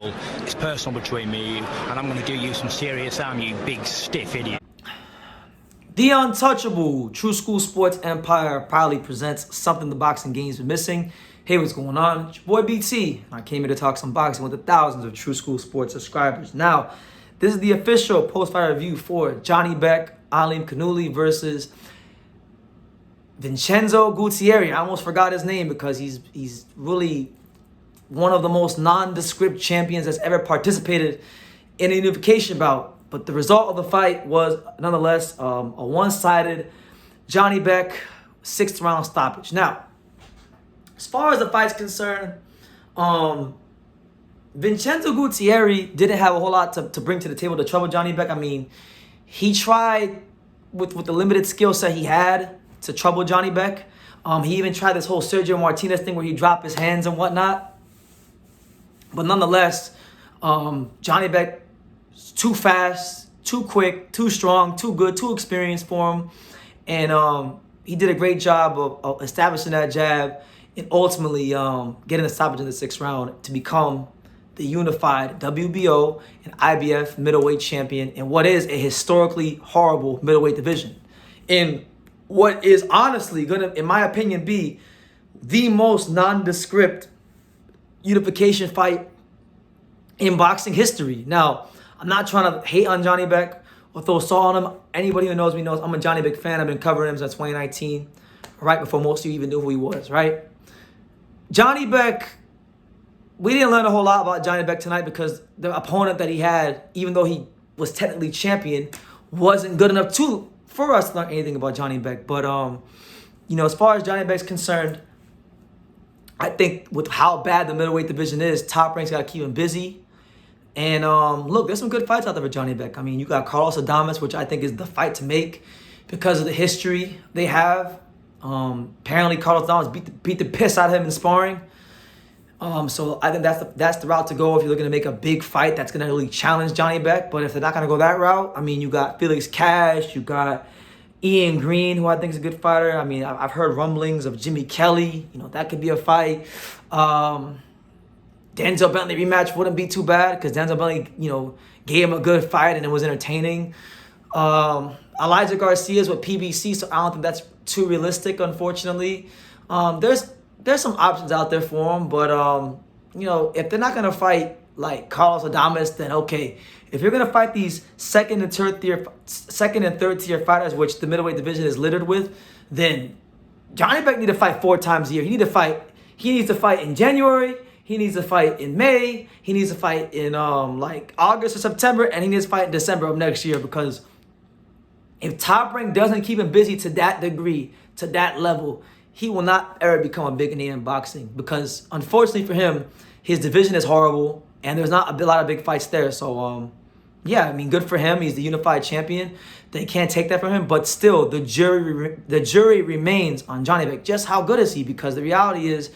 It's personal between me and you, and I'm going to do you some serious harm, you big stiff idiot. The untouchable True School Sports Empire proudly presents something the boxing game's been missing. Hey, what's going on? It's your boy BT. I came here to talk some boxing with the thousands of True School Sports subscribers. Now, this is the official post-fight review for Janibek Alimkhanuly versus Vincenzo Gualtieri. I almost forgot his name because he's really one of the most nondescript champions that's ever participated in a unification bout. But the result of the fight was, nonetheless, a one-sided Janibek 6th round stoppage. Now, as far as the fight's concerned, Vincenzo Gualtieri didn't have a whole lot to bring to the table to trouble Janibek. I mean, he tried with the limited skill set he had to trouble Janibek. He even tried this whole Sergio Martinez thing where he dropped his hands and whatnot. But nonetheless, Janibek is too fast, too quick, too strong, too good, too experienced for him. And he did a great job of establishing that jab and ultimately getting the stoppage in the 6th round to become the unified WBO and IBF middleweight champion in what is a historically horrible middleweight division. In what is honestly going to, in my opinion, be the most nondescript unification fight in boxing history. Now, I'm not trying to hate on Janibek or throw salt on him. Anybody who knows me knows I'm a Janibek fan. I've been covering him since 2019, right before most of you even knew who he was, right? Janibek, we didn't learn a whole lot about Janibek tonight because the opponent that he had, even though he was technically champion, wasn't good enough for us to learn anything about Janibek. But, you know, as far as Janibek's concerned, I think with how bad the middleweight division is, Top Rank's got to keep him busy. And look, there's some good fights out there for Janibek. I mean, you got Carlos Adames, which I think is the fight to make because of the history they have. Apparently, Carlos Adames beat the piss out of him in sparring. So I think that's the route to go if you're looking to make a big fight that's going to really challenge Janibek. But if they're not going to go that route, I mean, you got Felix Cash, you got Ian Green, who I think is a good fighter. I mean, I've heard rumblings of Jimmy Kelly. You know, that could be a fight. Denzel Bentley rematch wouldn't be too bad because Denzel Bentley, you know, gave him a good fight and it was entertaining. Elijah Garcia's with PBC, so I don't think that's too realistic, unfortunately. There's some options out there for him, but, you know, if they're not going to fight like Carlos Adames, then okay. If you're going to fight these second and third tier fighters, which the middleweight division is littered with, then Janibek need to fight 4 times a year. He needs to fight in January, he needs to fight in May, he needs to fight in like August or September, and he needs to fight in December of next year, because if Top Rank doesn't keep him busy to that degree, to that level, he will not ever become a big name in boxing, because unfortunately for him, his division is horrible and there's not a lot of big fights there. So yeah, I mean, good for him. He's the unified champion. They can't take that from him, but still, the jury remains on Janibek. Just how good is he? Because the reality is,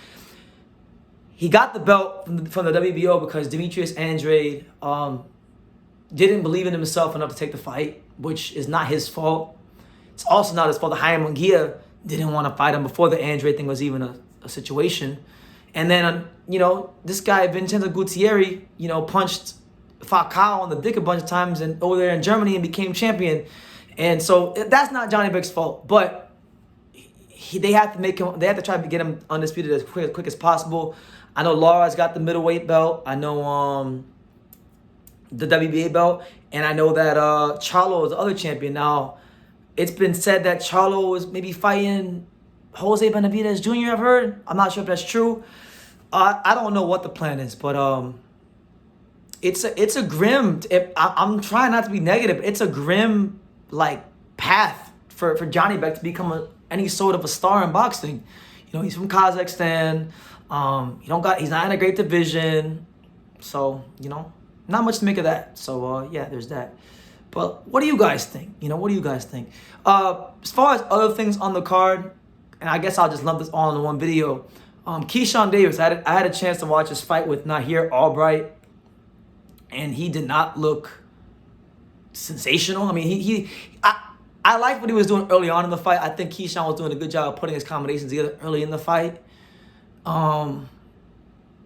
he got the belt from the WBO because Demetrius Andrade didn't believe in himself enough to take the fight, which is not his fault. It's also not his fault that Jaime Munguia didn't want to fight him before the Andrade thing was even a situation. And then, you know, this guy, Vincenzo Gualtieri, you know, punched Falcao on the dick a bunch of times and over there in Germany and became champion. And so that's not Janibek's fault, but they have to try to get him undisputed as quick as possible. I know Lara's got the middleweight belt. I know the WBA belt, and I know that Charlo is the other champion. Now, it's been said that Charlo is maybe fighting Jose Benavidez Jr., I've heard. I'm not sure if that's true. I don't know what the plan is, but it's a grim. I'm trying not to be negative. It's a grim like path for Janibek to become any sort of a star in boxing. You know, he's from Kazakhstan. He's not in a great division, so you know, not much to make of that. So yeah, there's that. But what do you guys think? You know, what do you guys think? As far as other things on the card, and I guess I'll just lump this all in one video. Keyshawn Davis, I had a chance to watch his fight with Nahir Albright, and he did not look sensational. I mean, I liked what he was doing early on in the fight. I think Keyshawn was doing a good job of putting his combinations together early in the fight.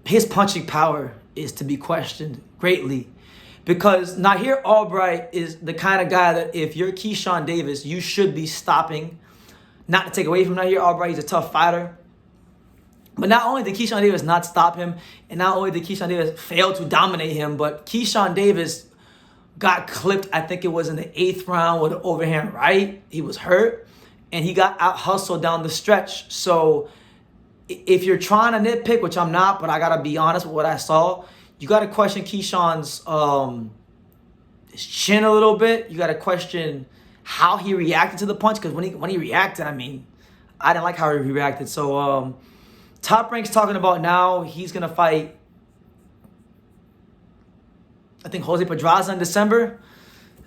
His punching power is to be questioned greatly. Because Nahir Albright is the kind of guy that if you're Keyshawn Davis, you should be stopping. Not to take away from Nahir Albright, he's a tough fighter. But not only did Keyshawn Davis not stop him, and not only did Keyshawn Davis fail to dominate him, but Keyshawn Davis got clipped, I think it was in the 8th round with an overhand right. He was hurt, and he got out-hustled down the stretch. So if you're trying to nitpick, which I'm not, but I got to be honest with what I saw, you got to question Keyshawn's his chin a little bit. You got to question how he reacted to the punch, because when he reacted, I mean, I didn't like how he reacted. So Top Rank's talking about now he's going to fight, I think, Jose Pedraza in December.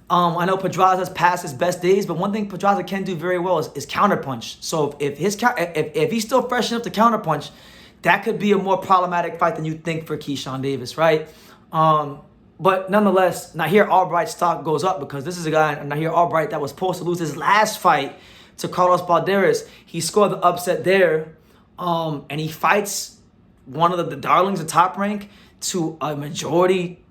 I know Pedraza's past his best days, but one thing Pedraza can do very well is counterpunch. So if he's still fresh enough to counterpunch, that could be a more problematic fight than you think for Keyshawn Davis, right? But nonetheless, Nahir Albright's stock goes up because this is a guy, Nahir Albright, that was supposed to lose his last fight to Carlos Balderas. He scored the upset there, and he fights one of the darlings of Top Rank to a majority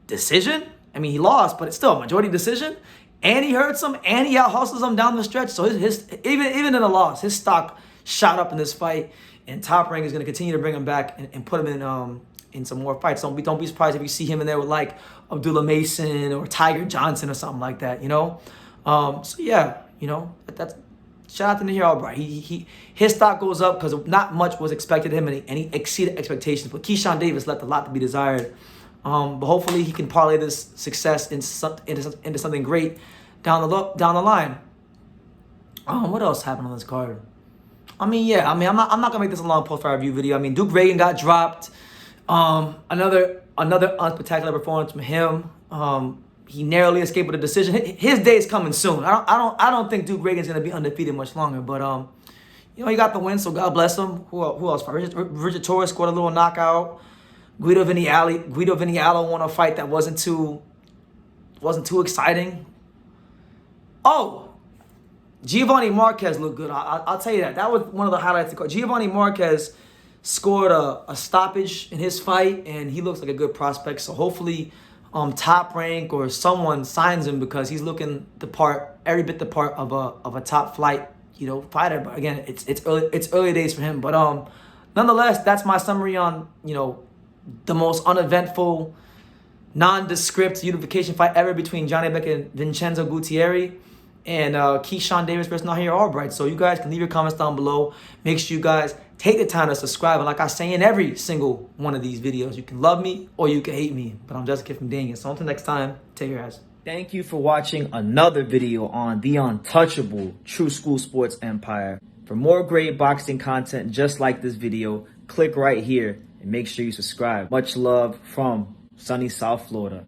decision. I mean, he lost, but it's still a majority decision. And he hurts him, and he out-hustles him down the stretch. So his even in a loss, his stock shot up in this fight. And Top Rank is going to continue to bring him back and put him in some more fights. Don't be surprised if you see him in there with like Abdullah Mason or Tiger Johnson or something like that, you know? So yeah, you know, that's shout out to Nahir Albright. His stock goes up because not much was expected of him, and he exceeded expectations. But Keyshawn Davis left a lot to be desired. But hopefully he can parlay this success into something great down the line. What else happened on this card? I'm not gonna make this a long post-fight review video. I mean, Duke Reagan got dropped. Another unspectacular performance from him. He narrowly escaped with a decision. His day is coming soon. I don't think Duke Reagan's gonna be undefeated much longer. But you know, he got the win, so God bless him. Who else? Richard Torres scored a little knockout. Guido Vinialo won a fight that wasn't too exciting. Oh, Giovanni Marquez looked good. I'll tell you that. That was one of the highlights of the card. Giovanni Marquez scored a stoppage in his fight, and he looks like a good prospect. So hopefully Top Rank or someone signs him, because he's looking the part, every bit the part of a top flight, you know, fighter. But again, it's early days for him. But nonetheless, that's my summary on, you know, the most uneventful, nondescript unification fight ever between Janibek and Vincenzo Gualtieri, and Keyshawn Davis versus Nahir Albright. So you guys can leave your comments down below. Make sure you guys take the time to subscribe. And like I say in every single one of these videos, you can love me or you can hate me. But I'm just a kid from Daniel. So until next time, take care, guys. Thank you for watching another video on the untouchable True School Sports Empire. For more great boxing content just like this video, click right here and make sure you subscribe. Much love from sunny South Florida.